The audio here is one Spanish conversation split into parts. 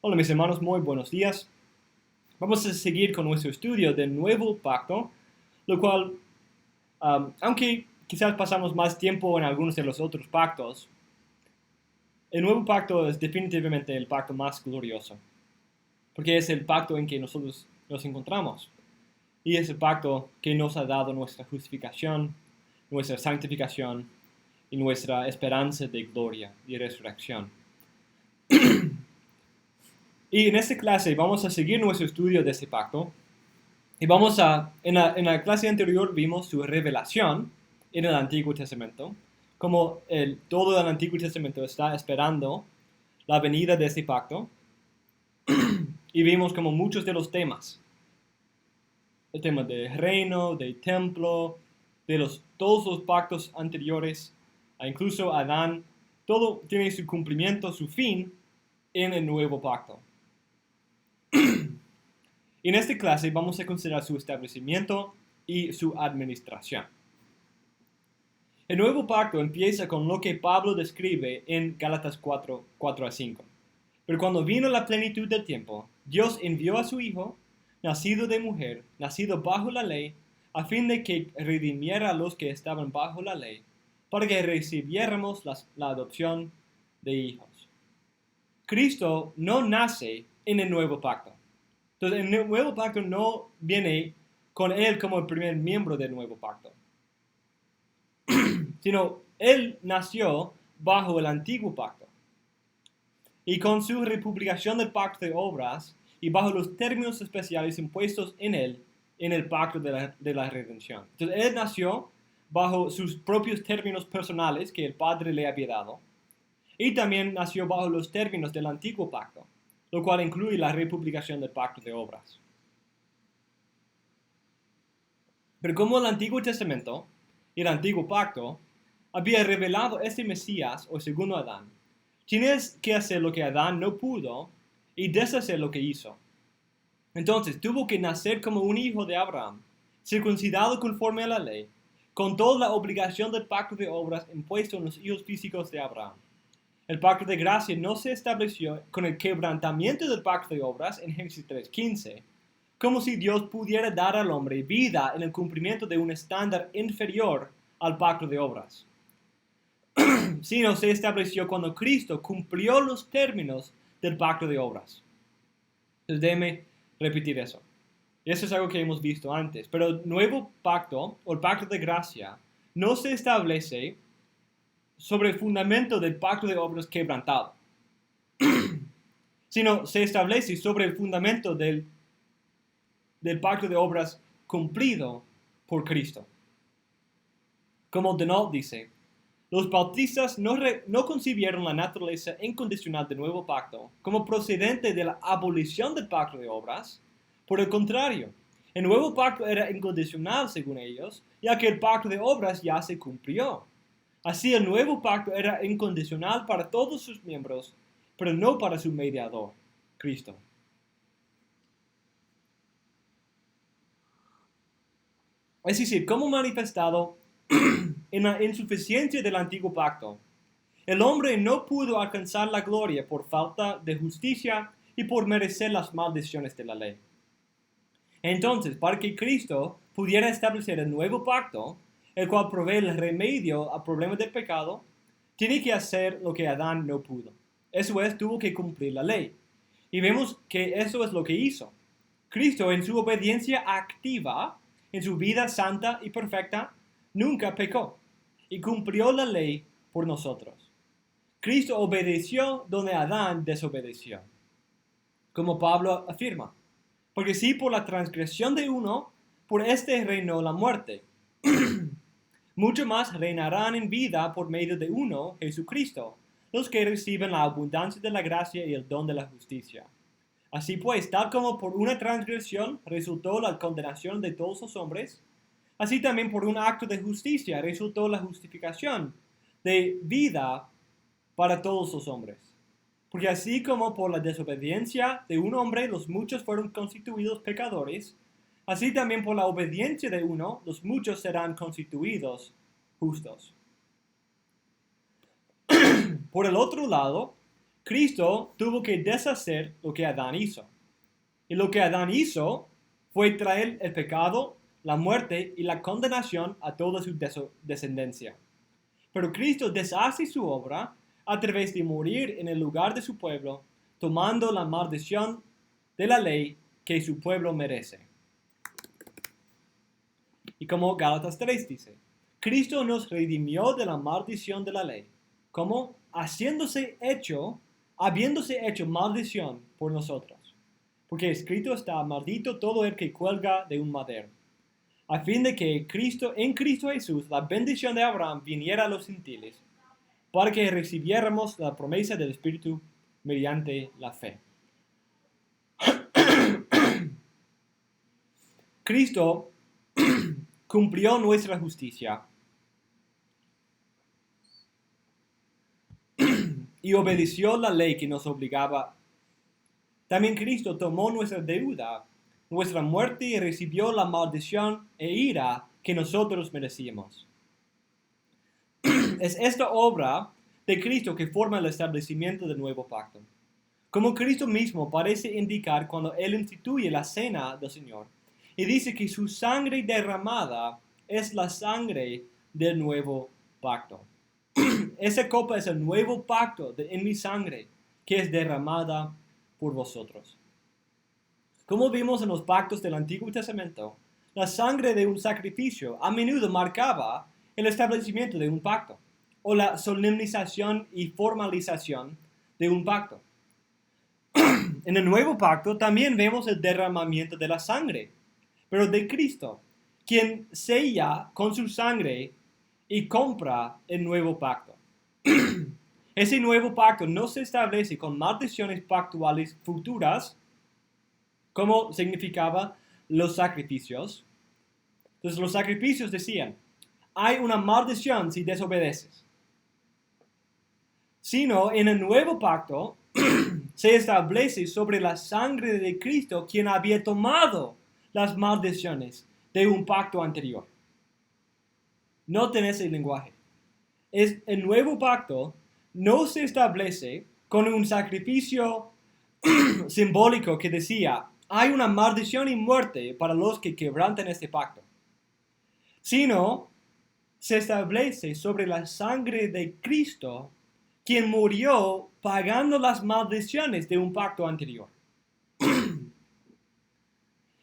Hola mis hermanos, muy buenos días. Vamos a seguir con nuestro estudio del Nuevo Pacto, lo cual, aunque quizás pasamos más tiempo en algunos de los otros pactos, el Nuevo Pacto es definitivamente el pacto más glorioso, porque es el pacto en que nosotros nos encontramos, y es el pacto que nos ha dado nuestra justificación, nuestra santificación y nuestra esperanza de gloria y resurrección. Y en esta clase vamos a seguir nuestro estudio de este pacto. Y en la clase anterior vimos su revelación en el Antiguo Testamento, como todo el Antiguo Testamento está esperando la venida de este pacto. Y vimos como muchos de los temas, el tema del reino, del templo, todos los pactos anteriores, incluso Adán, todo tiene su cumplimiento, su fin en el nuevo pacto. En esta clase vamos a considerar su establecimiento y su administración. El nuevo pacto empieza con lo que Pablo describe en Gálatas 4:4-5. Pero cuando vino la plenitud del tiempo, Dios envió a su Hijo, nacido de mujer, nacido bajo la ley, a fin de que redimiera a los que estaban bajo la ley, para que recibiéramos la adopción de hijos. Cristo no nace en el nuevo pacto. Entonces, el nuevo pacto no viene con Él como el primer miembro del nuevo pacto, sino Él nació bajo el antiguo pacto. Y con su republicación del pacto de obras y bajo los términos especiales impuestos en Él, en el pacto de la redención. Entonces, Él nació bajo sus propios términos personales que el Padre le había dado. Y también nació bajo los términos del antiguo pacto, lo cual incluye la republicación del pacto de obras. Pero como el Antiguo Testamento y el Antiguo Pacto había revelado este Mesías, o segundo Adán, tienes que hacer lo que Adán no pudo y deshacer lo que hizo. Entonces tuvo que nacer como un hijo de Abraham, circuncidado conforme a la ley, con toda la obligación del pacto de obras impuesto en los hijos físicos de Abraham. El pacto de gracia no se estableció con el quebrantamiento del pacto de obras en Génesis 3:15, como si Dios pudiera dar al hombre vida en el cumplimiento de un estándar inferior al pacto de obras, sino se estableció cuando Cristo cumplió los términos del pacto de obras. Entonces déjeme repetir eso. Eso es algo que hemos visto antes, pero el nuevo pacto, o el pacto de gracia, no se establece sobre el fundamento del pacto de obras quebrantado, sino se establece sobre el fundamento del pacto de obras cumplido por Cristo. Como Denault dice, los bautistas no concibieron la naturaleza incondicional del nuevo pacto como procedente de la abolición del pacto de obras. Por el contrario, el nuevo pacto era incondicional según ellos, ya que el pacto de obras ya se cumplió. Así el nuevo pacto era incondicional para todos sus miembros, pero no para su mediador, Cristo. Es decir, como manifestado en la insuficiencia del antiguo pacto, el hombre no pudo alcanzar la gloria por falta de justicia y por merecer las maldiciones de la ley. Entonces, para que Cristo pudiera establecer el nuevo pacto, el cual provee el remedio al problema del pecado, tiene que hacer lo que Adán no pudo. Eso es, tuvo que cumplir la ley. Y vemos que eso es lo que hizo. Cristo, en su obediencia activa, en su vida santa y perfecta, nunca pecó y cumplió la ley por nosotros. Cristo obedeció donde Adán desobedeció, como Pablo afirma. Porque si por la transgresión de uno, por este reinó la muerte, mucho más reinarán en vida por medio de uno, Jesucristo, los que reciben la abundancia de la gracia y el don de la justicia. Así pues, tal como por una transgresión resultó la condenación de todos los hombres, así también por un acto de justicia resultó la justificación de vida para todos los hombres. Porque así como por la desobediencia de un hombre los muchos fueron constituidos pecadores, así también por la obediencia de uno los muchos serán constituidos justos. Por el otro lado, Cristo tuvo que deshacer lo que Adán hizo. Y lo que Adán hizo fue traer el pecado, la muerte y la condenación a toda su descendencia. Pero Cristo deshace su obra a través de morir en el lugar de su pueblo, tomando la maldición de la ley que su pueblo merece. Y como Gálatas 3 dice, Cristo nos redimió de la maldición de la ley, como habiéndose hecho maldición por nosotros. Porque escrito está, maldito todo el que cuelga de un madero, a fin de que en Cristo Jesús la bendición de Abraham viniera a los gentiles, para que recibiéramos la promesa del Espíritu mediante la fe. Cristo cumplió nuestra justicia y obedeció la ley que nos obligaba. También Cristo tomó nuestra deuda, nuestra muerte, y recibió la maldición e ira que nosotros merecíamos. Es esta obra de Cristo que forma el establecimiento del nuevo pacto. Como Cristo mismo parece indicar cuando Él instituye la cena del Señor y dice que su sangre derramada es la sangre del nuevo pacto. Esa copa es el nuevo pacto en mi sangre que es derramada por vosotros. Como vimos en los pactos del Antiguo Testamento, la sangre de un sacrificio a menudo marcaba el establecimiento de un pacto o la solemnización y formalización de un pacto. En el nuevo pacto también vemos el derramamiento de la sangre, pero de Cristo, quien sella con su sangre y compra el nuevo pacto. Ese nuevo pacto no se establece con maldiciones pactuales futuras, como significaba los sacrificios. Entonces los sacrificios decían, hay una maldición si desobedeces. Sino en el nuevo pacto se establece sobre la sangre de Cristo, quien había tomado las maldiciones de un pacto anterior. Noten ese lenguaje. El nuevo pacto no se establece con un sacrificio simbólico que decía, hay una maldición y muerte para los que quebrantan este pacto, sino se establece sobre la sangre de Cristo, quien murió pagando las maldiciones de un pacto anterior.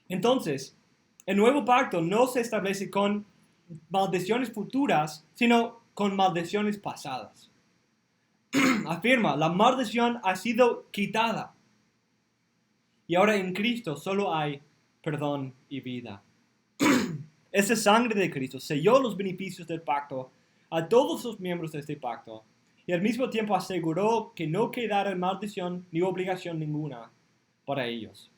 Entonces, el nuevo pacto no se establece con maldiciones futuras, sino con maldiciones pasadas. Afirma, la maldición ha sido quitada. Y ahora en Cristo solo hay perdón y vida. Esa sangre de Cristo selló los beneficios del pacto a todos los miembros de este pacto y al mismo tiempo aseguró que no quedara maldición ni obligación ninguna para ellos.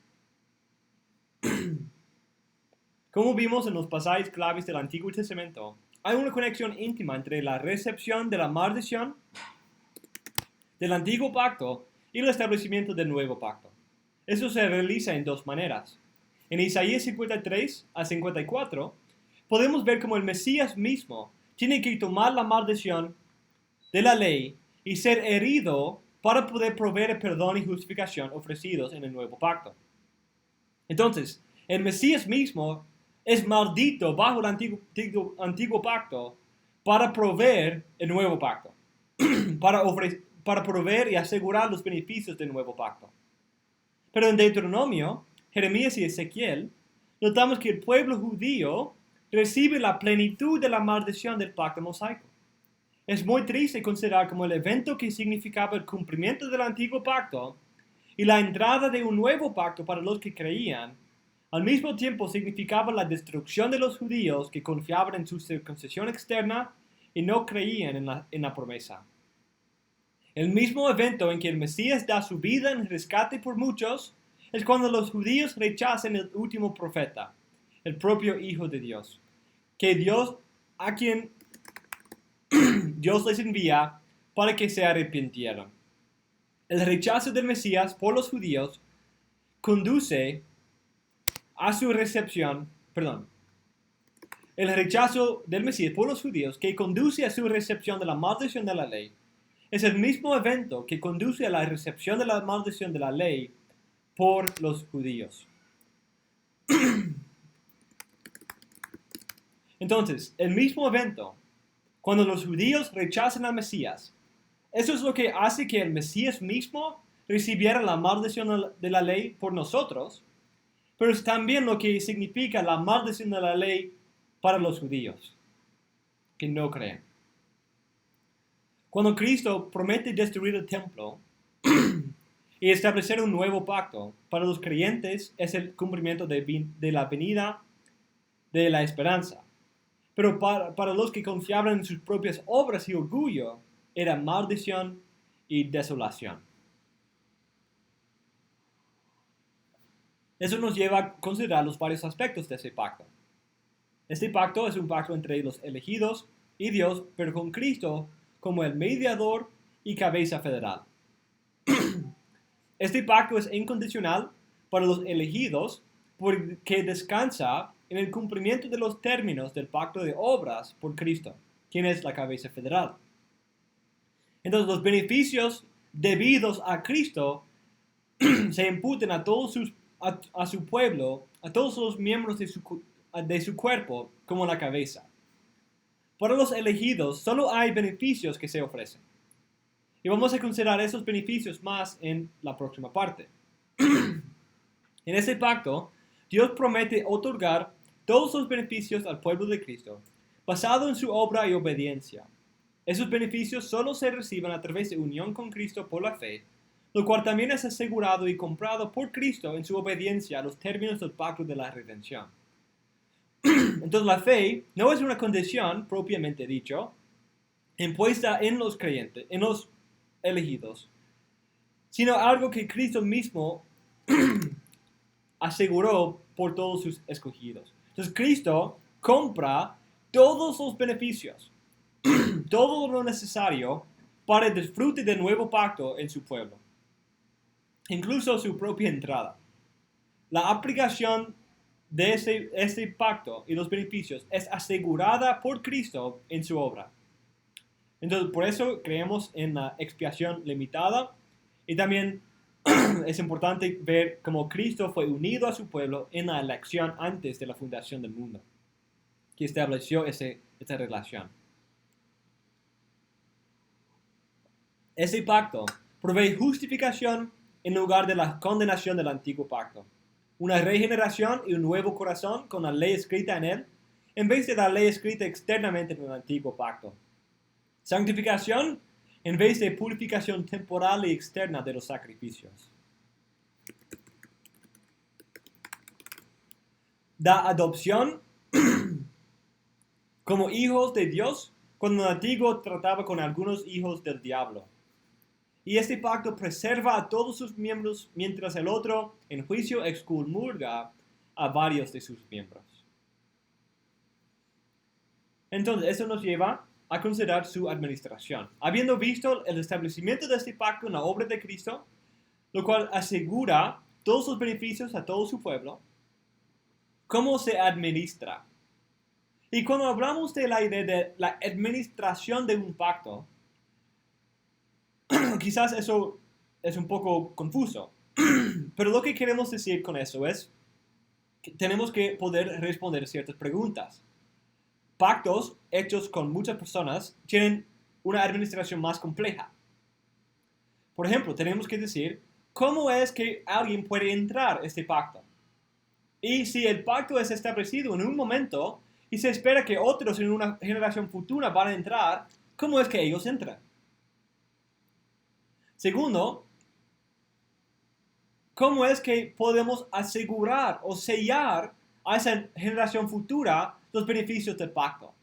Como vimos en los pasajes claves del Antiguo Testamento, hay una conexión íntima entre la recepción de la maldición del Antiguo Pacto y el establecimiento del Nuevo Pacto. Eso se realiza en dos maneras. En Isaías 53 a 54 podemos ver cómo el Mesías mismo tiene que tomar la maldición de la ley y ser herido para poder proveer el perdón y justificación ofrecidos en el Nuevo Pacto. Entonces, el Mesías mismo es maldito bajo el antiguo pacto para proveer el Nuevo Pacto, para proveer y asegurar los beneficios del Nuevo Pacto. Pero en Deuteronomio, Jeremías y Ezequiel, notamos que el pueblo judío recibe la plenitud de la maldición del pacto mosaico. Es muy triste considerar como el evento que significaba el cumplimiento del antiguo pacto y la entrada de un nuevo pacto para los que creían, al mismo tiempo significaba la destrucción de los judíos que confiaban en su circuncisión externa y no creían en la promesa. El mismo evento en que el Mesías da su vida en rescate por muchos es cuando los judíos rechazan el último profeta, el propio Hijo de Dios, a quien Dios les envía para que se arrepintieran. El rechazo del Mesías por los judíos conduce a su recepción, el rechazo del Mesías por los judíos que conduce a su recepción de la maldición de la ley, es el mismo evento que conduce a la recepción de la maldición de la ley por los judíos. Entonces, el mismo evento, cuando los judíos rechazan al Mesías, eso es lo que hace que el Mesías mismo recibiera la maldición de la ley por nosotros, pero es también lo que significa la maldición de la ley para los judíos que no creen. Cuando Cristo promete destruir el templo y establecer un nuevo pacto, para los creyentes es el cumplimiento de la venida de la esperanza. Pero para los que confiaban en sus propias obras y orgullo, era maldición y desolación. Eso nos lleva a considerar los varios aspectos de ese pacto. Este pacto es un pacto entre los elegidos y Dios, pero con Cristo como el mediador y cabeza federal. Este pacto es incondicional para los elegidos porque descansa en el cumplimiento de los términos del pacto de obras por Cristo, quien es la cabeza federal. Entonces los beneficios debidos a Cristo se imputen a su pueblo, a todos los miembros de su cuerpo como la cabeza. Para los elegidos solo hay beneficios que se ofrecen. Y vamos a considerar esos beneficios más en la próxima parte. En ese pacto, Dios promete otorgar todos los beneficios al pueblo de Cristo, basado en su obra y obediencia. Esos beneficios solo se reciben a través de unión con Cristo por la fe, lo cual también es asegurado y comprado por Cristo en su obediencia a los términos del pacto de la redención. Entonces la fe no es una condición propiamente dicho, impuesta en los creyentes, en los elegidos, sino algo que Cristo mismo aseguró por todos sus escogidos. Entonces Cristo compra todos los beneficios, todo lo necesario para el disfrute del nuevo pacto en su pueblo, incluso su propia entrada. La aplicación de este pacto y los beneficios es asegurada por Cristo en su obra. Entonces, por eso creemos en la expiación limitada y también es importante ver cómo Cristo fue unido a su pueblo en la elección antes de la fundación del mundo, que estableció esa relación. Ese pacto provee justificación en lugar de la condenación del antiguo pacto, una regeneración y un nuevo corazón con la ley escrita en él, en vez de la ley escrita externamente en el antiguo pacto. Santificación en vez de purificación temporal y externa de los sacrificios. Da adopción como hijos de Dios cuando el antiguo trataba con algunos hijos del diablo. Y este pacto preserva a todos sus miembros mientras el otro en juicio excomulga a varios de sus miembros. Entonces, eso nos lleva a considerar su administración. Habiendo visto el establecimiento de este pacto en la obra de Cristo, lo cual asegura todos los beneficios a todo su pueblo, ¿cómo se administra? Y cuando hablamos de la idea de la administración de un pacto, quizás eso es un poco confuso, pero lo que queremos decir con eso es que tenemos que poder responder ciertas preguntas. Pactos hechos con muchas personas tienen una administración más compleja. Por ejemplo, tenemos que decir, ¿cómo es que alguien puede entrar a este pacto? Y si el pacto es establecido en un momento y se espera que otros en una generación futura van a entrar, ¿cómo es que ellos entran? Segundo, ¿cómo es que podemos asegurar o sellar a esa generación futura los beneficios del pacto?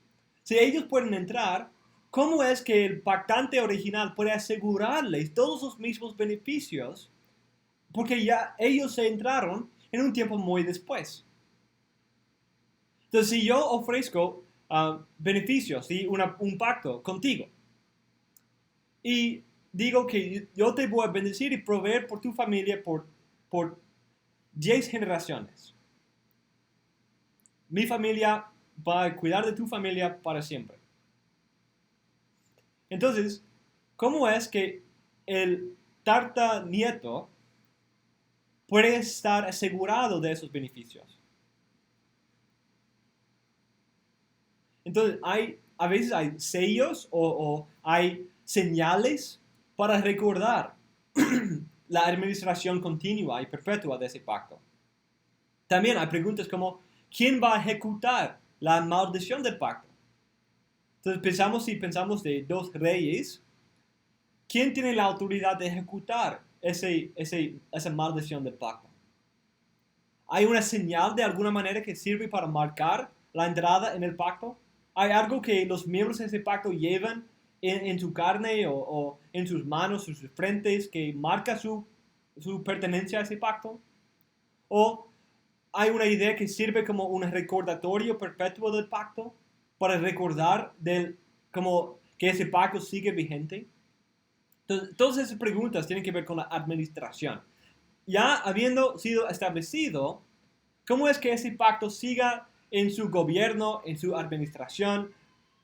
Si ellos pueden entrar, ¿cómo es que el pactante original puede asegurarles todos los mismos beneficios? Porque ya ellos se entraron en un tiempo muy después. Entonces, si yo ofrezco beneficios y un pacto contigo y digo que yo te voy a bendecir y proveer por tu familia por 10 generaciones. Mi familia va a cuidar de tu familia para siempre. Entonces, ¿Cómo es que el tartanieto puede estar asegurado de esos beneficios? Entonces, a veces hay sellos o hay señales para recordar la administración continua y perpetua de ese pacto. También hay preguntas como, ¿quién va a ejecutar la maldición del pacto? Entonces, si pensamos de dos reyes, ¿quién tiene la autoridad de ejecutar esa maldición del pacto? ¿Hay una señal de alguna manera que sirve para marcar la entrada en el pacto? ¿Hay algo que los miembros de ese pacto llevan en su carne o en sus manos, en sus frentes, que marca su pertenencia a ese pacto? ¿O hay una idea que sirve como un recordatorio perpetuo del pacto para recordar como que ese pacto sigue vigente? Entonces, todas esas preguntas tienen que ver con la administración. Ya habiendo sido establecido, ¿cómo es que ese pacto siga en su gobierno, en su administración,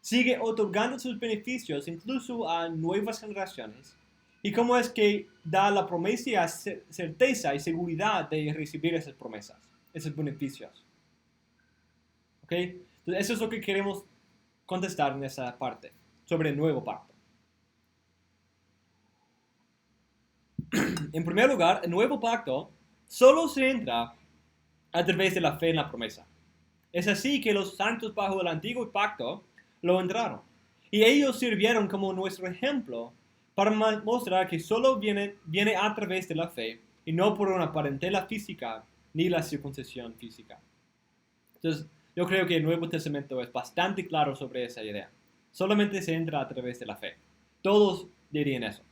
sigue otorgando sus beneficios incluso a nuevas generaciones? ¿Y cómo es que da la promesa, certeza y seguridad de recibir esas promesas, esos beneficios? ¿Ok? Entonces, eso es lo que queremos contestar en esa parte sobre el nuevo pacto. En primer lugar, el nuevo pacto solo se entra a través de la fe en la promesa. Es así que los santos bajo el antiguo pacto lo entraron. Y ellos sirvieron como nuestro ejemplo para mostrar que solo viene a través de la fe y no por una parentela física ni la circuncisión física. Entonces, yo creo que el Nuevo Testamento es bastante claro sobre esa idea. Solamente se entra a través de la fe. Todos dirían eso,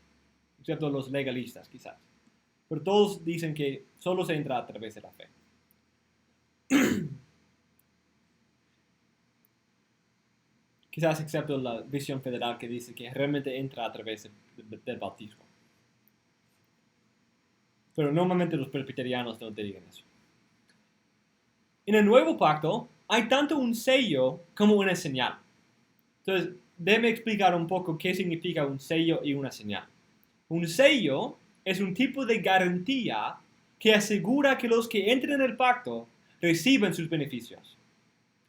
excepto los legalistas quizás. Pero todos dicen que solo se entra a través de la fe. Quizás excepto la visión federal que dice que realmente entra a través del bautismo. Pero normalmente los presbiterianos no te digan eso. En el nuevo pacto hay tanto un sello como una señal. Entonces, déjeme explicar un poco qué significa un sello y una señal. Un sello es un tipo de garantía que asegura que los que entren en el pacto reciben sus beneficios.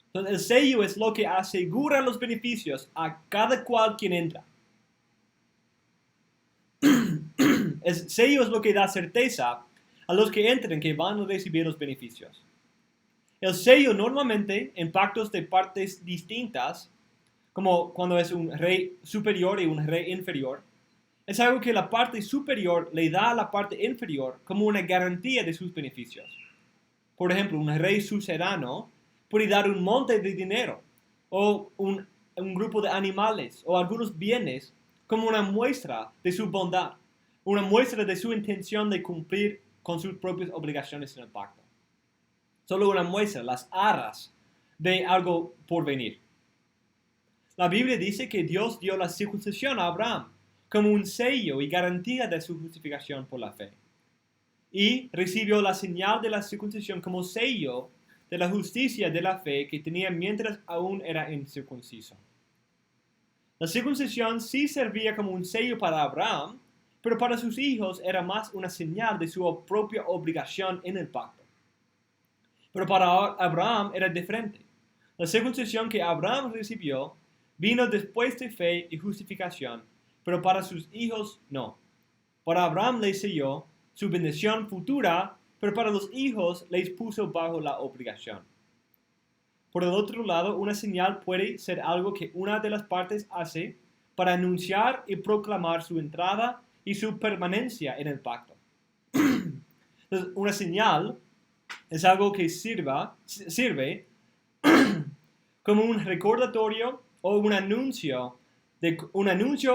Entonces, el sello es lo que asegura los beneficios a cada cual quien entra. El sello es lo que da certeza a los que entren que van a recibir los beneficios. El sello normalmente en pactos de partes distintas, como cuando es un rey superior y un rey inferior, es algo que la parte superior le da a la parte inferior como una garantía de sus beneficios. Por ejemplo, un rey suzerano puede dar un monte de dinero o un grupo de animales o algunos bienes como una muestra de su bondad, una muestra de su intención de cumplir con sus propias obligaciones en el pacto. Solo una muestra, las arras de algo por venir. La Biblia dice que Dios dio la circuncisión a Abraham como un sello y garantía de su justificación por la fe. Y recibió la señal de la circuncisión como sello de la justicia de la fe que tenía mientras aún era incircunciso. La circuncisión sí servía como un sello para Abraham, pero para sus hijos era más una señal de su propia obligación en el pacto. Pero para Abraham era diferente. La circuncisión que Abraham recibió vino después de fe y justificación, pero para sus hijos no. Para Abraham le selló su bendición futura, pero para los hijos les puso bajo la obligación. Por el otro lado, una señal puede ser algo que una de las partes hace para anunciar y proclamar su entrada y su permanencia en el pacto. Entonces, una señal es algo que sirve como un recordatorio o un anuncio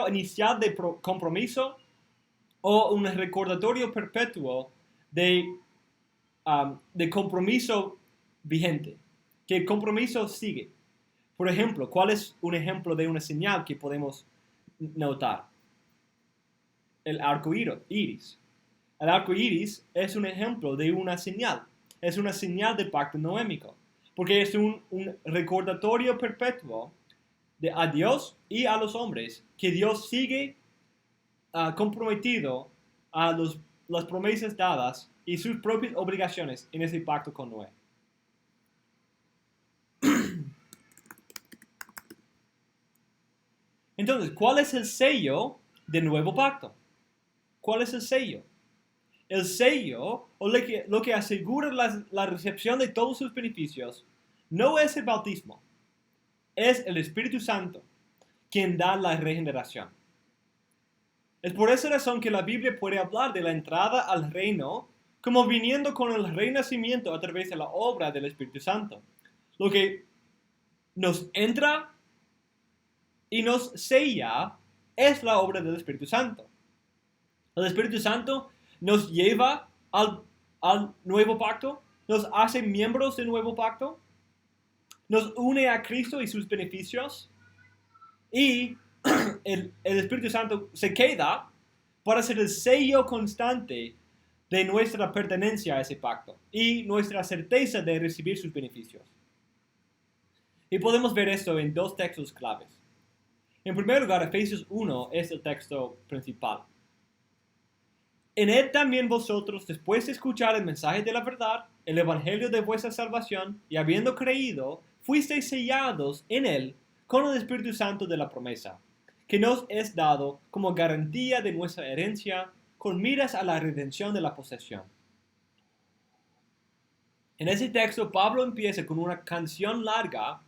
inicial de compromiso o un recordatorio perpetuo de compromiso vigente, que el compromiso sigue. Por ejemplo, ¿cuál es un ejemplo de una señal que podemos notar? El arco iris. El arco iris es un ejemplo de una señal. Es una señal del pacto noémico, porque es un recordatorio perpetuo a Dios y a los hombres que Dios sigue comprometido a las promesas dadas y sus propias obligaciones en ese pacto con Noé. Entonces, ¿cuál es el sello del nuevo pacto? ¿Cuál es el sello? El sello, o lo que asegura la recepción de todos sus beneficios, no es el bautismo, es el Espíritu Santo, quien da la regeneración. Es por esa razón que la Biblia puede hablar de la entrada al reino como viniendo con el renacimiento a través de la obra del Espíritu Santo. Lo que nos entra y nos sella es la obra del Espíritu Santo. El Espíritu Santo nos lleva al nuevo pacto, nos hace miembros del nuevo pacto, nos une a Cristo y sus beneficios, y el Espíritu Santo se queda para ser el sello constante de nuestra pertenencia a ese pacto y nuestra certeza de recibir sus beneficios. Y podemos ver esto en dos textos claves. En primer lugar, Efesios 1 es el texto principal. En él también vosotros, después de escuchar el mensaje de la verdad, el evangelio de vuestra salvación, y habiendo creído, fuisteis sellados en él con el Espíritu Santo de la promesa, que nos es dado como garantía de nuestra herencia, con miras a la redención de la posesión. En ese texto, Pablo empieza con una canción larga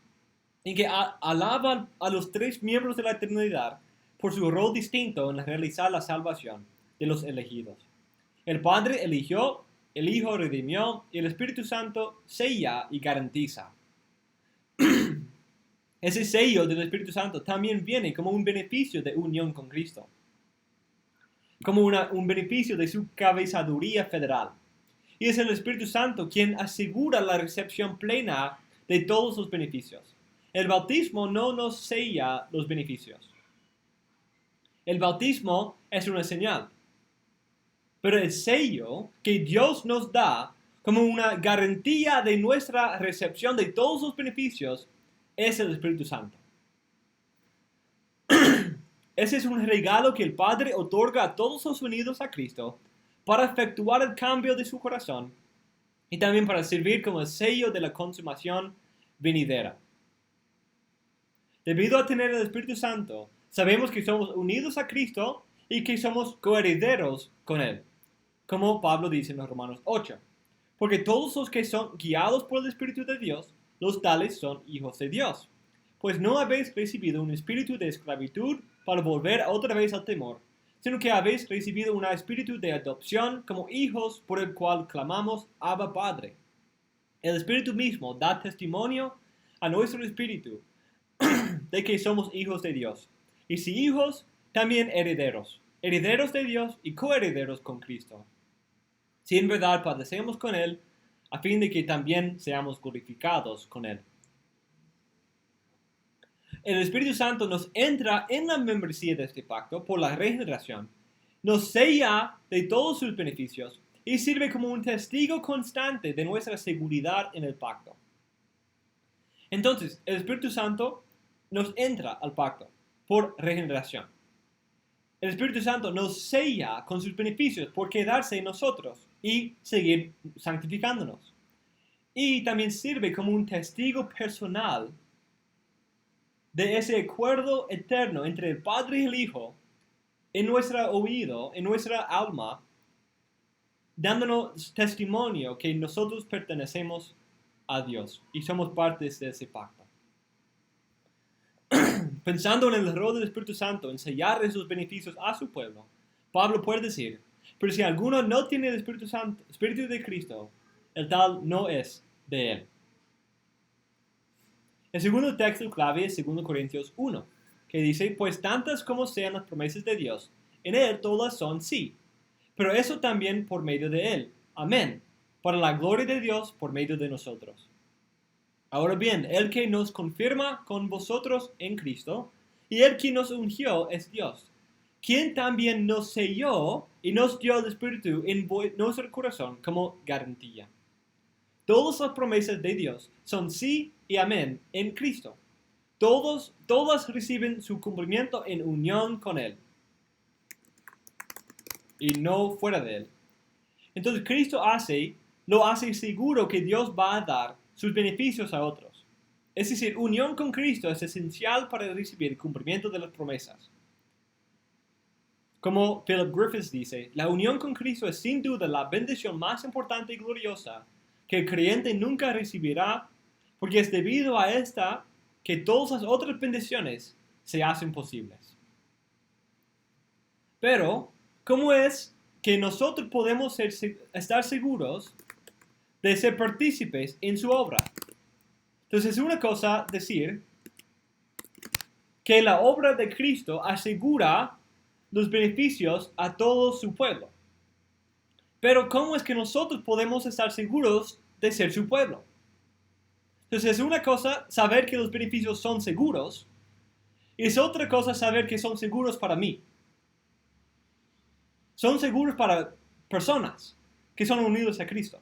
en que alaba a los tres miembros de la Trinidad por su rol distinto en realizar la salvación de los elegidos. El Padre eligió, el Hijo redimió y el Espíritu Santo sella y garantiza. Ese sello del Espíritu Santo también viene como un beneficio de unión con Cristo, como un beneficio de su cabezaduría federal. Y es el Espíritu Santo quien asegura la recepción plena de todos los beneficios. El bautismo no nos sella los beneficios. El bautismo es una señal. Pero el sello que Dios nos da como una garantía de nuestra recepción de todos los beneficios es el Espíritu Santo. Ese es un regalo que el Padre otorga a todos los unidos a Cristo para efectuar el cambio de su corazón y también para servir como el sello de la consumación venidera. Debido a tener el Espíritu Santo, sabemos que somos unidos a Cristo y que somos coherederos con Él, como Pablo dice en los Romanos 8. Porque todos los que son guiados por el Espíritu de Dios, los tales son hijos de Dios. Pues no habéis recibido un espíritu de esclavitud para volver otra vez al temor, sino que habéis recibido un espíritu de adopción como hijos por el cual clamamos Abba Padre. El Espíritu mismo da testimonio a nuestro espíritu de que somos hijos de Dios. Y si hijos, también herederos, herederos de Dios y coherederos con Cristo. Si en verdad padecemos con Él, a fin de que también seamos glorificados con Él. El Espíritu Santo nos entra en la membresía de este pacto por la regeneración, nos sella de todos sus beneficios y sirve como un testigo constante de nuestra seguridad en el pacto. Entonces, el Espíritu Santo nos entra al pacto por regeneración. El Espíritu Santo nos sella con sus beneficios por quedarse en nosotros y seguir santificándonos. Y también sirve como un testigo personal de ese acuerdo eterno entre el Padre y el Hijo en nuestro oído, en nuestra alma, dándonos testimonio que nosotros pertenecemos a Dios y somos partes de ese pacto. Pensando en el rol del Espíritu Santo en sellar esos beneficios a su pueblo, Pablo puede decir, pero si alguno no tiene el Espíritu Santo, Espíritu de Cristo, el tal no es de él. El segundo texto clave es 2 Corintios 1, que dice, pues tantas como sean las promesas de Dios, en él todas son sí, pero eso también por medio de él, amén, para la gloria de Dios por medio de nosotros. Ahora bien, el que nos confirma con vosotros en Cristo, y el que nos ungió es Dios, quien también nos selló y nos dio el Espíritu en nuestro corazón como garantía. Todas las promesas de Dios son sí y amén en Cristo. Todas reciben su cumplimiento en unión con Él. y no fuera de Él. Entonces Cristo lo hace seguro que Dios va a dar sus beneficios a otros. Es decir, unión con Cristo es esencial para recibir el cumplimiento de las promesas. Como Philip Griffiths dice, la unión con Cristo es sin duda la bendición más importante y gloriosa que el creyente nunca recibirá, porque es debido a esta que todas las otras bendiciones se hacen posibles. Pero, ¿cómo es que nosotros podemos estar seguros de ser partícipes en su obra? Entonces es una cosa decir que la obra de Cristo asegura los beneficios a todo su pueblo. Pero ¿cómo es que nosotros podemos estar seguros de ser su pueblo? Entonces es una cosa saber que los beneficios son seguros, y es otra cosa saber que son seguros para mí. Son seguros para personas que son unidos a Cristo.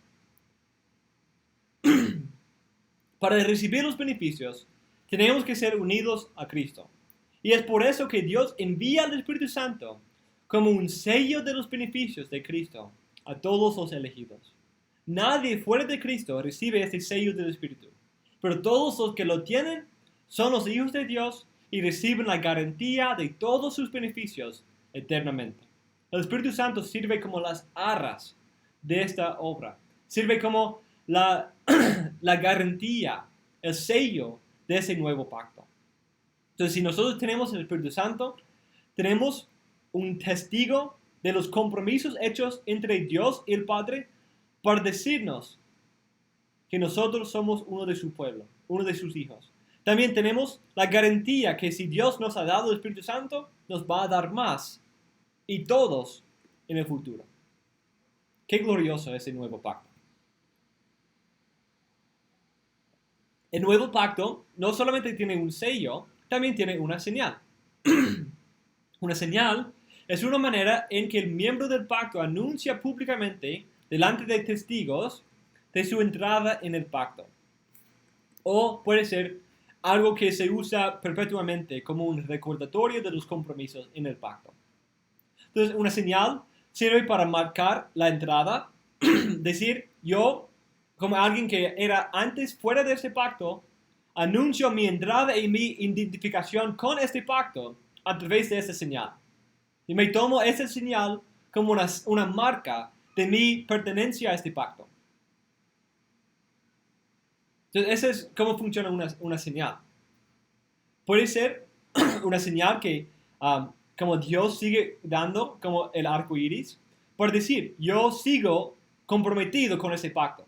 Para recibir los beneficios, tenemos que ser unidos a Cristo. Y es por eso que Dios envía al Espíritu Santo como un sello de los beneficios de Cristo a todos los elegidos. Nadie fuera de Cristo recibe este sello del Espíritu, pero todos los que lo tienen son los hijos de Dios y reciben la garantía de todos sus beneficios eternamente. El Espíritu Santo sirve como las arras de esta obra. Sirve como la garantía, el sello de ese nuevo pacto. Entonces, si nosotros tenemos el Espíritu Santo, tenemos un testigo de los compromisos hechos entre Dios y el Padre para decirnos que nosotros somos uno de su pueblo, uno de sus hijos. También tenemos la garantía que si Dios nos ha dado el Espíritu Santo, nos va a dar más, y todos en el futuro. Qué glorioso es el nuevo pacto. El nuevo pacto no solamente tiene un sello, también tiene una señal. Una señal es una manera en que el miembro del pacto anuncia públicamente delante de testigos de su entrada en el pacto. O puede ser algo que se usa perpetuamente como un recordatorio de los compromisos en el pacto. Entonces, una señal sirve para marcar la entrada, decir, yo, como alguien que era antes fuera de ese pacto, anuncio mi entrada y mi identificación con este pacto a través de esta señal. Y me tomo esa señal como una marca de mi pertenencia a este pacto. Entonces, esa es cómo funciona una señal. Puede ser una señal que, como Dios sigue dando, como el arco iris, por decir, yo sigo comprometido con ese pacto.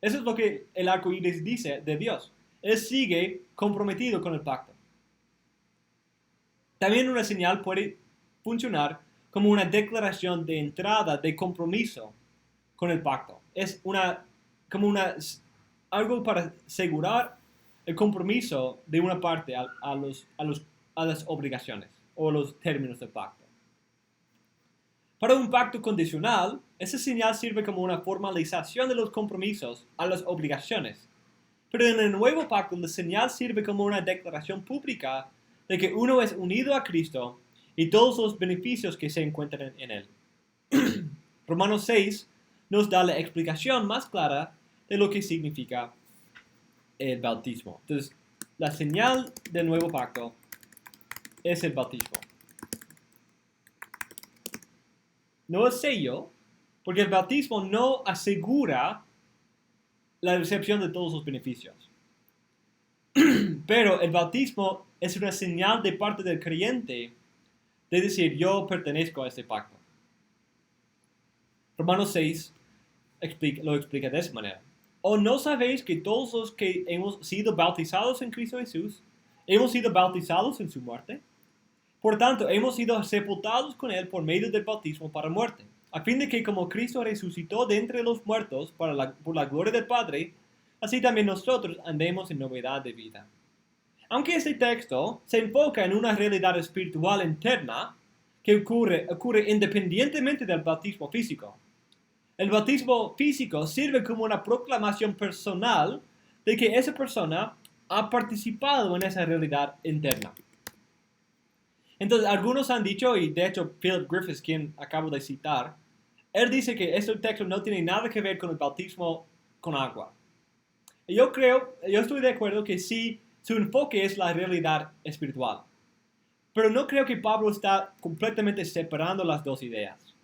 Eso es lo que el arco iris dice de Dios. Él sigue comprometido con el pacto. También una señal puede funcionar como una declaración de entrada de compromiso con el pacto. Es algo para asegurar el compromiso de una parte a las obligaciones o los términos del pacto. Para un pacto condicional, esa señal sirve como una formalización de los compromisos a las obligaciones. Pero en el nuevo pacto, la señal sirve como una declaración pública de que uno es unido a Cristo y todos los beneficios que se encuentran en él. Romanos 6 nos da la explicación más clara de lo que significa el bautismo. Entonces, la señal del nuevo pacto es el bautismo. No el sello, porque el bautismo no asegura la recepción de todos los beneficios. Pero el bautismo es una señal de parte del creyente de decir, yo pertenezco a este pacto. Romanos 6 lo explica de esa manera. ¿O no sabéis que todos los que hemos sido bautizados en Cristo Jesús, hemos sido bautizados en su muerte? Por tanto, hemos sido sepultados con Él por medio del bautismo para muerte, a fin de que como Cristo resucitó de entre los muertos por la gloria del Padre, así también nosotros andemos en novedad de vida. Aunque este texto se enfoca en una realidad espiritual interna que ocurre independientemente del bautismo físico, el bautismo físico sirve como una proclamación personal de que esa persona ha participado en esa realidad interna. Entonces, algunos han dicho, y de hecho Philip Griffiths, quien acabo de citar, él dice que este texto no tiene nada que ver con el bautismo con agua. Y yo estoy de acuerdo que sí, su enfoque es la realidad espiritual. Pero no creo que Pablo está completamente separando las dos ideas.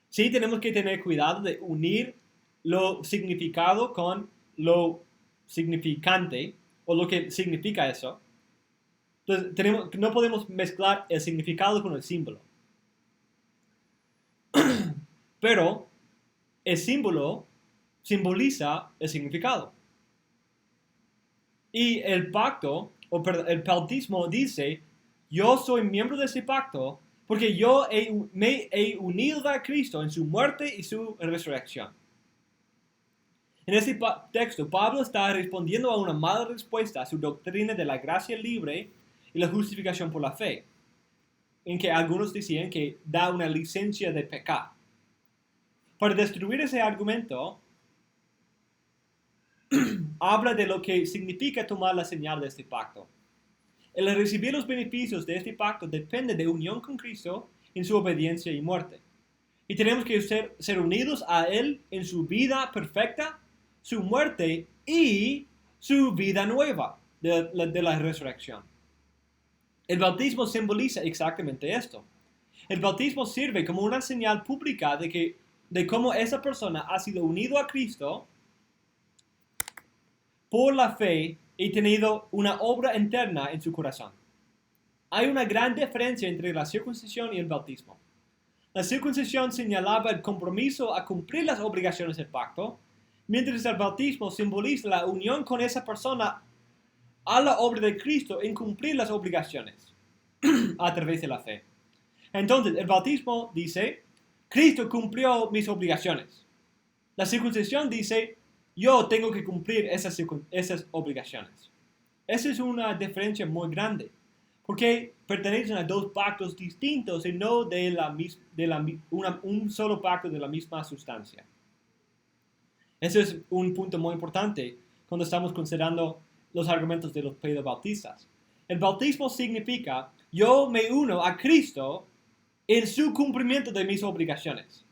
Sí tenemos que tener cuidado de unir lo significado con lo significante, o lo que significa eso. Entonces, no podemos mezclar el significado con el símbolo. Pero el símbolo simboliza el significado. Y el pacto, el bautismo dice, yo soy miembro de ese pacto porque me he unido a Cristo en su muerte y su resurrección. En este texto, Pablo está respondiendo a una mala respuesta a su doctrina de la gracia libre y la justificación por la fe, en que algunos decían que da una licencia de pecar. Para destruir ese argumento, habla de lo que significa tomar la señal de este pacto. El recibir los beneficios de este pacto depende de unión con Cristo en su obediencia y muerte. Y tenemos que ser unidos a Él en su vida perfecta, su muerte y su vida nueva de la resurrección. El bautismo simboliza exactamente esto. El bautismo sirve como una señal pública de cómo esa persona ha sido unido a Cristo por la fe y tenido una obra interna en su corazón. Hay una gran diferencia entre la circuncisión y el bautismo. La circuncisión señalaba el compromiso a cumplir las obligaciones del pacto, mientras el bautismo simboliza la unión con esa persona a la obra de Cristo en cumplir las obligaciones a través de la fe. Entonces, el bautismo dice, Cristo cumplió mis obligaciones. La circuncisión dice, yo tengo que cumplir esas obligaciones. Esa es una diferencia muy grande, porque pertenecen a dos pactos distintos y no un solo pacto de la misma sustancia. Ese es un punto muy importante cuando estamos considerando los argumentos de los pedobautistas. El bautismo significa, yo me uno a Cristo en su cumplimiento de mis obligaciones.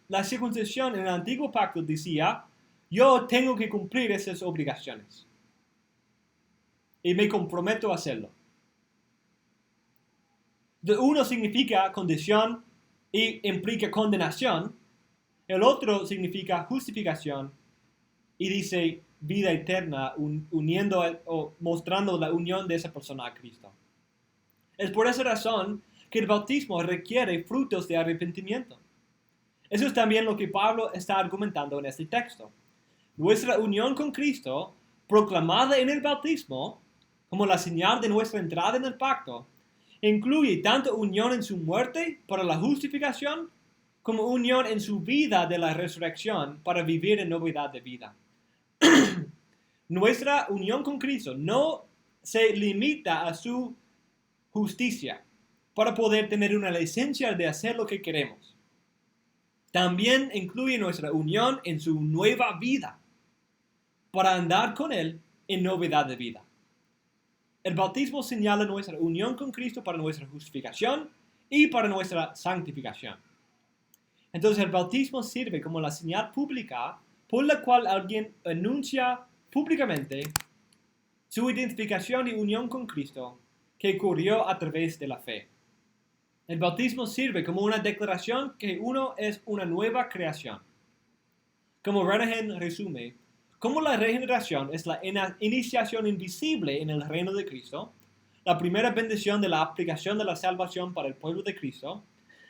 La circuncisión en el antiguo pacto decía, yo tengo que cumplir esas obligaciones. Y me comprometo a hacerlo. Uno significa condición y implica condenación. El otro significa justificación y dice vida eterna, uniendo o mostrando la unión de esa persona a Cristo. Es por esa razón que el bautismo requiere frutos de arrepentimiento. Eso es también lo que Pablo está argumentando en este texto. Nuestra unión con Cristo, proclamada en el bautismo, como la señal de nuestra entrada en el pacto, incluye tanto unión en su muerte para la justificación, como unión en su vida de la resurrección para vivir en novedad de vida. Nuestra unión con Cristo no se limita a su justicia para poder tener una licencia de hacer lo que queremos. También incluye nuestra unión en su nueva vida para andar con Él en novedad de vida. El bautismo señala nuestra unión con Cristo para nuestra justificación y para nuestra santificación. Entonces el bautismo sirve como la señal pública por la cual alguien anuncia públicamente su identificación y unión con Cristo que ocurrió a través de la fe. El bautismo sirve como una declaración que uno es una nueva creación. Como Renihan resume, como la regeneración es la iniciación invisible en el reino de Cristo, la primera bendición de la aplicación de la salvación para el pueblo de Cristo,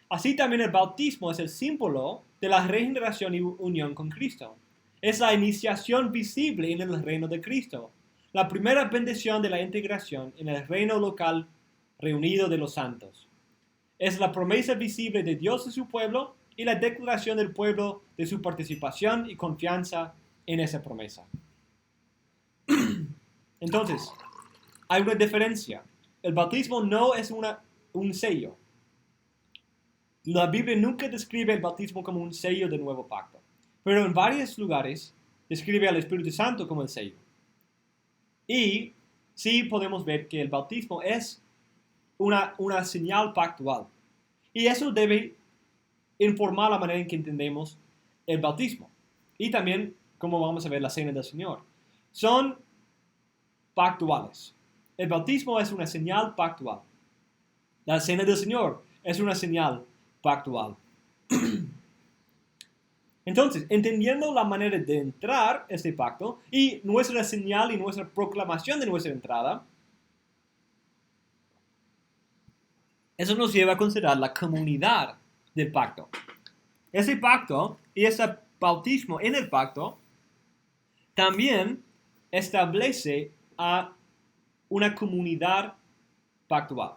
así también el bautismo es el símbolo de la regeneración y unión con Cristo. Es la iniciación visible en el reino de Cristo, la primera bendición de la integración en el reino local reunido de los santos. Es la promesa visible de Dios a su pueblo y la declaración del pueblo de su participación y confianza en esa promesa. Entonces, hay una diferencia. El bautismo no es un sello. La Biblia nunca describe el bautismo como un sello del nuevo pacto, pero en varios lugares describe al Espíritu Santo como el sello. Y sí podemos ver que el bautismo es una señal pactual. Y eso debe informar la manera en que entendemos el bautismo. Y también, como vamos a ver, la cena del Señor. Son pactuales. El bautismo es una señal pactual. La cena del Señor es una señal pactual. Entonces, entendiendo la manera de entrar a este pacto y nuestra señal y nuestra proclamación de nuestra entrada, eso nos lleva a considerar la comunidad del pacto. Ese pacto y ese bautismo en el pacto también establece a una comunidad pactual.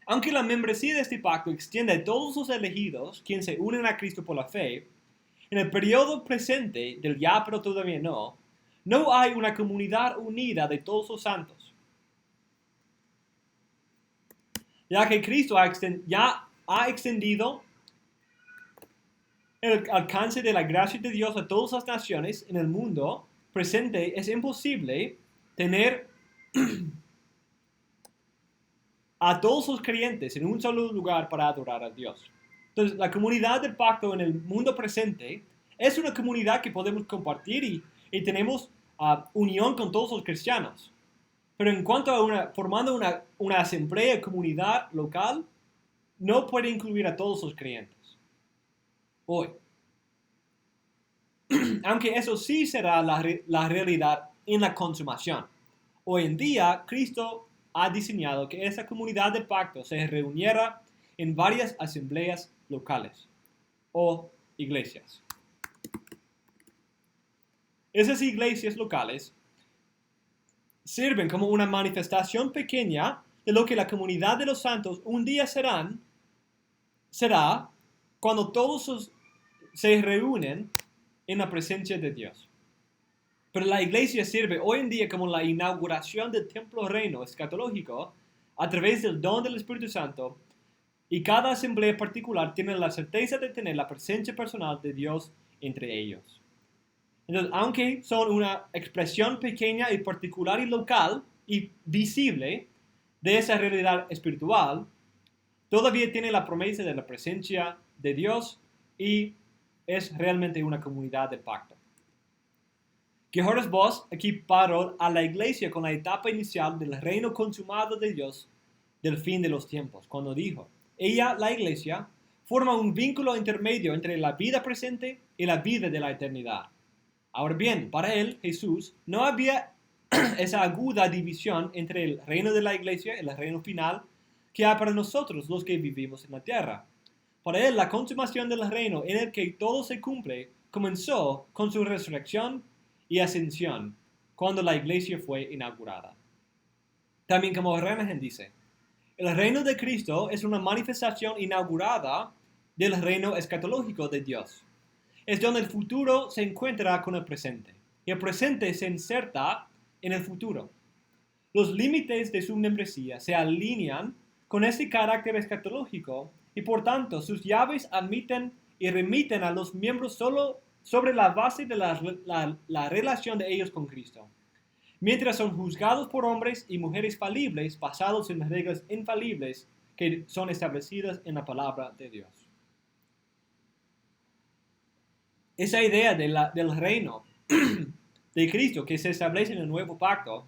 Aunque la membresía de este pacto extiende a todos los elegidos, quienes se unen a Cristo por la fe, en el periodo presente del ya pero todavía no hay una comunidad unida de todos los santos. Ya que Cristo ya ha extendido el alcance de la gracia de Dios a todas las naciones en el mundo presente, es imposible tener a todos los creyentes en un solo lugar para adorar a Dios. Entonces, la comunidad del pacto en el mundo presente es una comunidad que podemos compartir y tenemos unión con todos los cristianos. Pero en cuanto a formando una asamblea, comunidad local, no puede incluir a todos los creyentes hoy. Aunque eso sí será la realidad en la consumación. Hoy en día, Cristo ha diseñado que esa comunidad del pacto se reuniera en varias asambleas locales o iglesias. Esas iglesias locales sirven como una manifestación pequeña de lo que la comunidad de los santos un día será cuando todos se reúnen en la presencia de Dios. Pero la iglesia sirve hoy en día como la inauguración del templo reino escatológico a través del don del Espíritu Santo, y cada asamblea particular tiene la certeza de tener la presencia personal de Dios entre ellos. Entonces, aunque son una expresión pequeña y particular y local y visible de esa realidad espiritual, todavía tiene la promesa de la presencia de Dios y es realmente una comunidad de pacto. George Voss equiparó a la iglesia con la etapa inicial del reino consumado de Dios del fin de los tiempos, cuando dijo: ella, la iglesia, forma un vínculo intermedio entre la vida presente y la vida de la eternidad. Ahora bien, para él, Jesús, no había esa aguda división entre el reino de la iglesia y el reino final que hay para nosotros los que vivimos en la tierra. Para él, la consumación del reino en el que todo se cumple comenzó con su resurrección y ascensión, cuando la iglesia fue inaugurada. También, como Renan dice, el reino de Cristo es una manifestación inaugurada del reino escatológico de Dios. Es donde el futuro se encuentra con el presente, y el presente se inserta en el futuro. Los límites de su membresía se alinean con este carácter escatológico, y por tanto sus llaves admiten y remiten a los miembros solo sobre la base de la relación de ellos con Cristo, mientras son juzgados por hombres y mujeres falibles basados en las reglas infalibles que son establecidas en la palabra de Dios. Esa idea del reino de Cristo que se establece en el nuevo pacto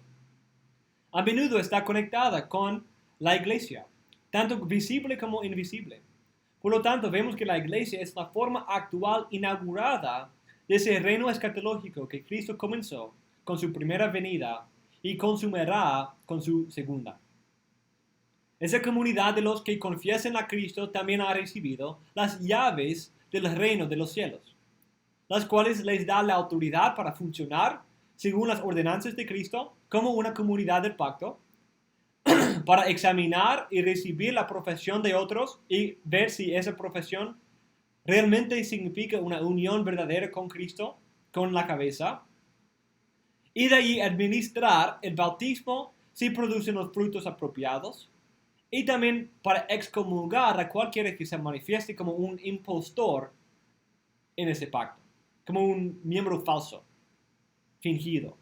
a menudo está conectada con la iglesia, tanto visible como invisible. Por lo tanto, vemos que la iglesia es la forma actual inaugurada de ese reino escatológico que Cristo comenzó con su primera venida y consumirá con su segunda. Esa comunidad de los que confiesan a Cristo también ha recibido las llaves del reino de los cielos, las cuales les da la autoridad para funcionar según las ordenanzas de Cristo como una comunidad del pacto, para examinar y recibir la profesión de otros y ver si esa profesión realmente significa una unión verdadera con Cristo, con la cabeza, y de ahí administrar el bautismo si producen los frutos apropiados, y también para excomulgar a cualquiera que se manifieste como un impostor en ese pacto, como un miembro falso, fingido.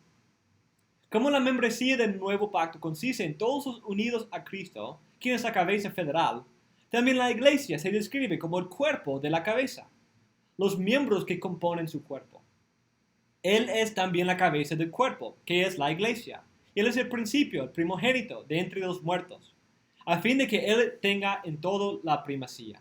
Como la membresía del nuevo pacto consiste en todos unidos a Cristo, quien es la cabeza federal, también la iglesia se describe como el cuerpo de la cabeza, los miembros que componen su cuerpo. Él es también la cabeza del cuerpo, que es la iglesia. Él es el principio, el primogénito de entre los muertos, a fin de que Él tenga en todo la primacía.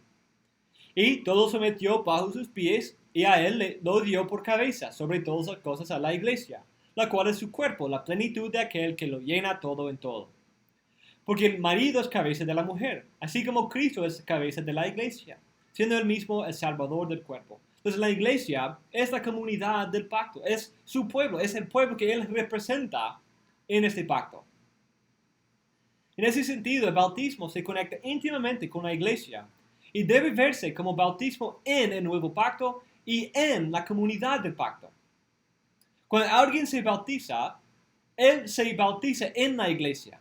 Y todo sometió bajo sus pies, y a Él lo dio por cabeza sobre todas las cosas a la iglesia, la cual es su cuerpo, la plenitud de aquel que lo llena todo en todo. Porque el marido es cabeza de la mujer, así como Cristo es cabeza de la iglesia, siendo él mismo el salvador del cuerpo. Entonces la iglesia es la comunidad del pacto, es su pueblo, es el pueblo que él representa en este pacto. En ese sentido, el bautismo se conecta íntimamente con la iglesia y debe verse como bautismo en el nuevo pacto y en la comunidad del pacto. Cuando alguien se bautiza, él se bautiza en la iglesia.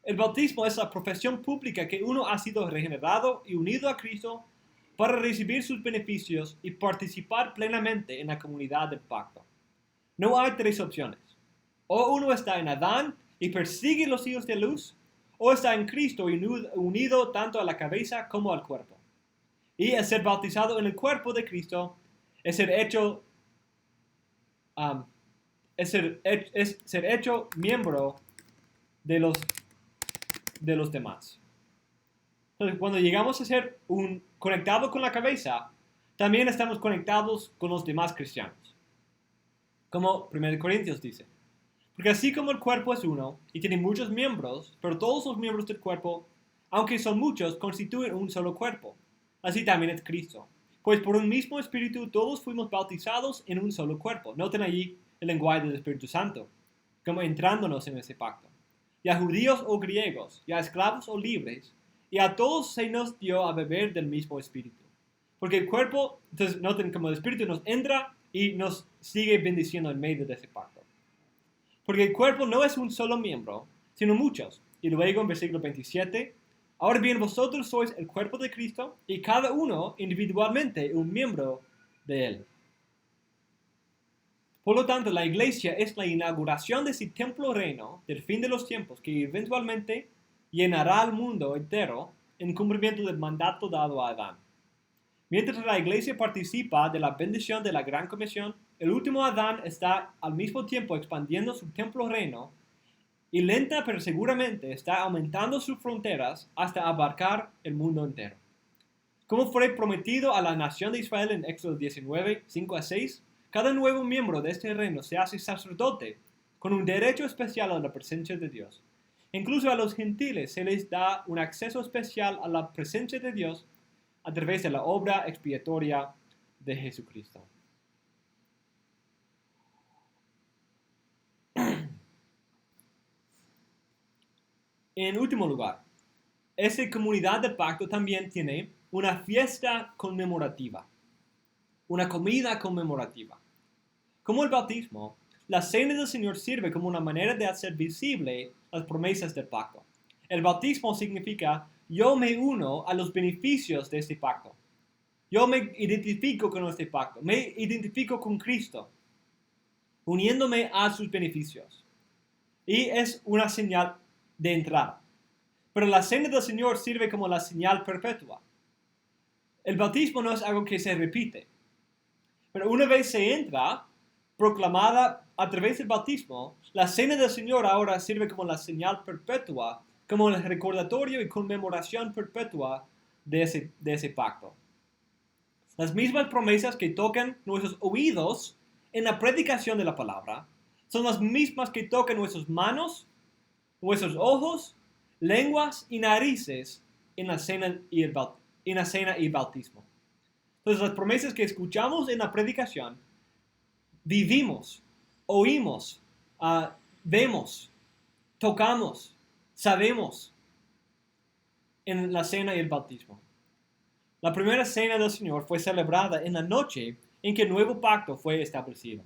El bautismo es la profesión pública que uno ha sido regenerado y unido a Cristo para recibir sus beneficios y participar plenamente en la comunidad del pacto. No hay tres opciones. O uno está en Adán y persigue los hijos de luz, o está en Cristo y unido tanto a la cabeza como al cuerpo. Y el ser bautizado en el cuerpo de Cristo es ser hecho, ser hecho miembro de los demás. Entonces, cuando llegamos a ser conectado con la cabeza, también estamos conectados con los demás cristianos. Como 1 Corintios dice. Porque así como el cuerpo es uno y tiene muchos miembros, pero todos los miembros del cuerpo, aunque son muchos, constituyen un solo cuerpo. Así también es Cristo. Pues por un mismo espíritu todos fuimos bautizados en un solo cuerpo. Noten allí el lenguaje del Espíritu Santo, como entrándonos en ese pacto. Y a judíos o griegos, y a esclavos o libres, y a todos se nos dio a beber del mismo espíritu. Porque el cuerpo, entonces noten como el espíritu nos entra y nos sigue bendiciendo en medio de ese pacto. Porque el cuerpo no es un solo miembro, sino muchos. Y luego en versículo 27, ahora bien vosotros sois el cuerpo de Cristo y cada uno individualmente un miembro de él. Por lo tanto, la iglesia es la inauguración de ese templo reino del fin de los tiempos que eventualmente llenará al mundo entero en cumplimiento del mandato dado a Adán. Mientras la iglesia participa de la bendición de la gran comisión, el último Adán está al mismo tiempo expandiendo su templo reino y lenta pero seguramente está aumentando sus fronteras hasta abarcar el mundo entero. Como fue prometido a la nación de Israel en Éxodo 19, 5 a 6, cada nuevo miembro de este reino se hace sacerdote con un derecho especial a la presencia de Dios. Incluso a los gentiles se les da un acceso especial a la presencia de Dios a través de la obra expiatoria de Jesucristo. En último lugar, esta comunidad de pacto también tiene una fiesta conmemorativa, una comida conmemorativa. Como el bautismo, la cena del Señor sirve como una manera de hacer visible las promesas del pacto. El bautismo significa yo me uno a los beneficios de este pacto. Yo me identifico con este pacto, me identifico con Cristo, uniéndome a sus beneficios. Y es una señal de entrada. Pero la cena del Señor sirve como la señal perpetua. El bautismo no es algo que se repite. Pero una vez se entra, proclamada a través del bautismo, la cena del Señor ahora sirve como la señal perpetua, como el recordatorio y conmemoración perpetua de ese pacto. Las mismas promesas que tocan nuestros oídos en la predicación de la palabra son las mismas que tocan nuestras manos, nuestros ojos, lenguas y narices en la cena y el bautismo. Entonces las promesas que escuchamos en la predicación, vivimos, oímos, vemos, tocamos, sabemos en la cena y el bautismo. La primera cena del Señor fue celebrada en la noche en que el nuevo pacto fue establecido.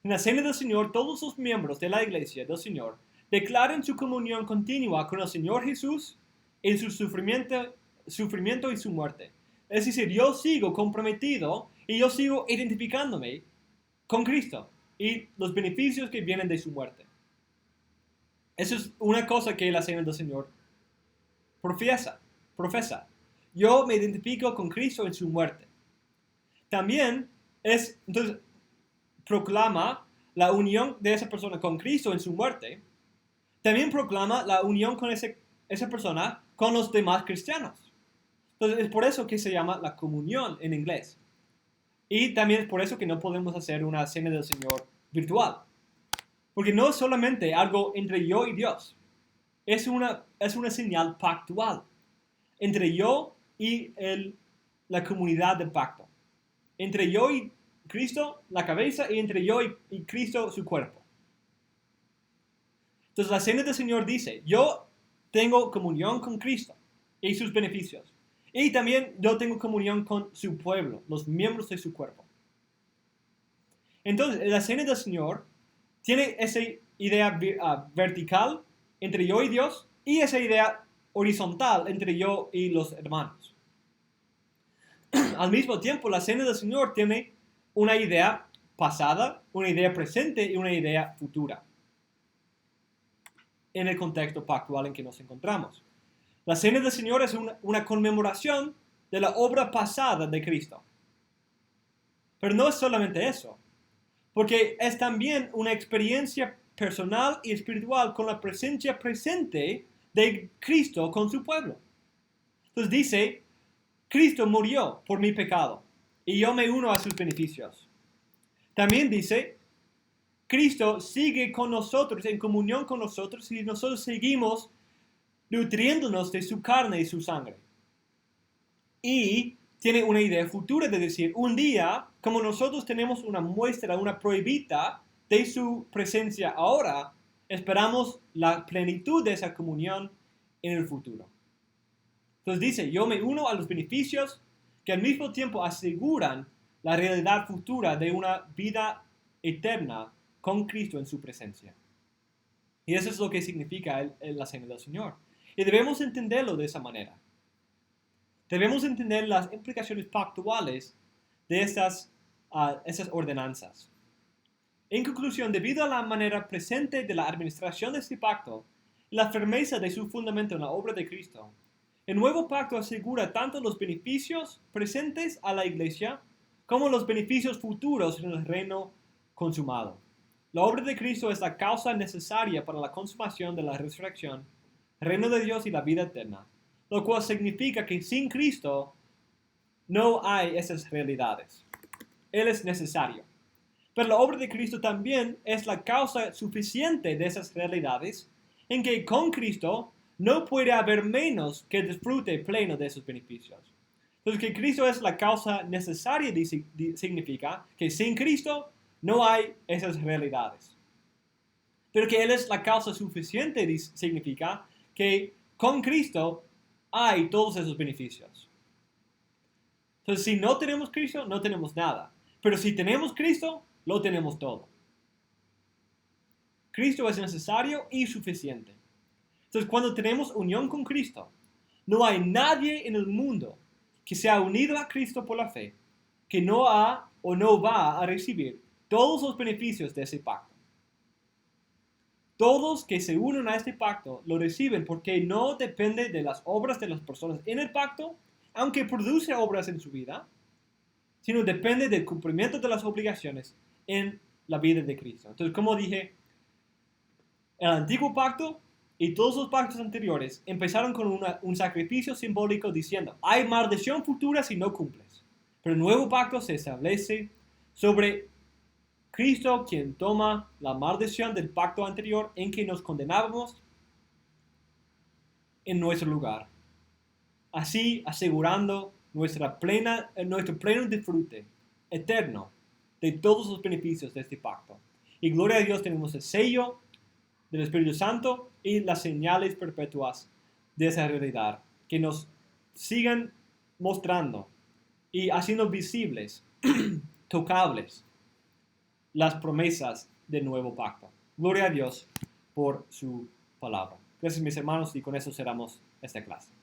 En la cena del Señor, todos los miembros de la iglesia del Señor declaran su comunión continua con el Señor Jesús en su sufrimiento y su muerte. Es decir, yo sigo comprometido y yo sigo identificándome con Cristo y los beneficios que vienen de su muerte. Eso es una cosa que la cena del Señor profesa. Yo me identifico con Cristo en su muerte. También entonces, proclama la unión de esa persona con Cristo en su muerte. También proclama la unión con esa persona con los demás cristianos. Entonces, es por eso que se llama la comunión en inglés. Y también es por eso que no podemos hacer una cena del Señor virtual. Porque no es solamente algo entre yo y Dios. Es una señal pactual entre yo y la comunidad del pacto. Entre yo y Cristo, la cabeza, y entre yo y Cristo, su cuerpo. Entonces la cena del Señor dice, yo tengo comunión con Cristo y sus beneficios. Y también yo tengo comunión con su pueblo, los miembros de su cuerpo. Entonces la cena del Señor tiene esa idea vertical entre yo y Dios y esa idea horizontal entre yo y los hermanos. Al mismo tiempo, la cena del Señor tiene una idea pasada, una idea presente y una idea futura en el contexto pactual en que nos encontramos. La cena del Señor es una conmemoración de la obra pasada de Cristo. Pero no es solamente eso, porque es también una experiencia personal y espiritual con la presencia presente de Cristo con su pueblo. Entonces dice, Cristo murió por mi pecado y yo me uno a sus beneficios. También dice, Cristo sigue con nosotros, en comunión con nosotros, y nosotros seguimos nutriéndonos de su carne y su sangre. Y tiene una idea futura de decir, un día, como nosotros tenemos una muestra, una probita de su presencia ahora, esperamos la plenitud de esa comunión en el futuro. Entonces dice, yo me uno a los beneficios que al mismo tiempo aseguran la realidad futura de una vida eterna con Cristo en su presencia. Y eso es lo que significa la cena del Señor. Y debemos entenderlo de esa manera. Debemos entender las implicaciones pactuales de estas ordenanzas. En conclusión, debido a la manera presente de la administración de este pacto y la firmeza de su fundamento en la obra de Cristo, el nuevo pacto asegura tanto los beneficios presentes a la iglesia como los beneficios futuros en el reino consumado. La obra de Cristo es la causa necesaria para la consumación de la resurrección, el reino de Dios y la vida eterna, lo cual significa que sin Cristo no hay esas realidades. Él es necesario. Pero la obra de Cristo también es la causa suficiente de esas realidades, en que con Cristo no puede haber menos que disfrute pleno de esos beneficios. Entonces, que Cristo es la causa necesaria significa que sin Cristo no hay esas realidades. Pero que Él es la causa suficiente significa que con Cristo hay todos esos beneficios. Entonces, si no tenemos Cristo, no tenemos nada. Pero si tenemos Cristo, lo tenemos todo. Cristo es necesario y suficiente. Entonces, cuando tenemos unión con Cristo, no hay nadie en el mundo que se ha unido a Cristo por la fe que no ha o no va a recibir todos los beneficios de ese pacto. Todos que se unen a este pacto lo reciben porque no depende de las obras de las personas en el pacto, aunque produce obras en su vida, sino depende del cumplimiento de las obligaciones en la vida de Cristo. Entonces, como dije, el antiguo pacto y todos los pactos anteriores empezaron con un sacrificio simbólico diciendo, hay maldición futura si no cumples. Pero el nuevo pacto se establece sobre Cristo, quien toma la maldición del pacto anterior en que nos condenábamos en nuestro lugar, así asegurando nuestro pleno disfrute eterno de todos los beneficios de este pacto. Y gloria a Dios, tenemos el sello del Espíritu Santo y las señales perpetuas de esa realidad que nos sigan mostrando y haciendo visibles, tocables, las promesas del nuevo pacto. Gloria a Dios por su palabra. Gracias, mis hermanos, y con eso cerramos esta clase.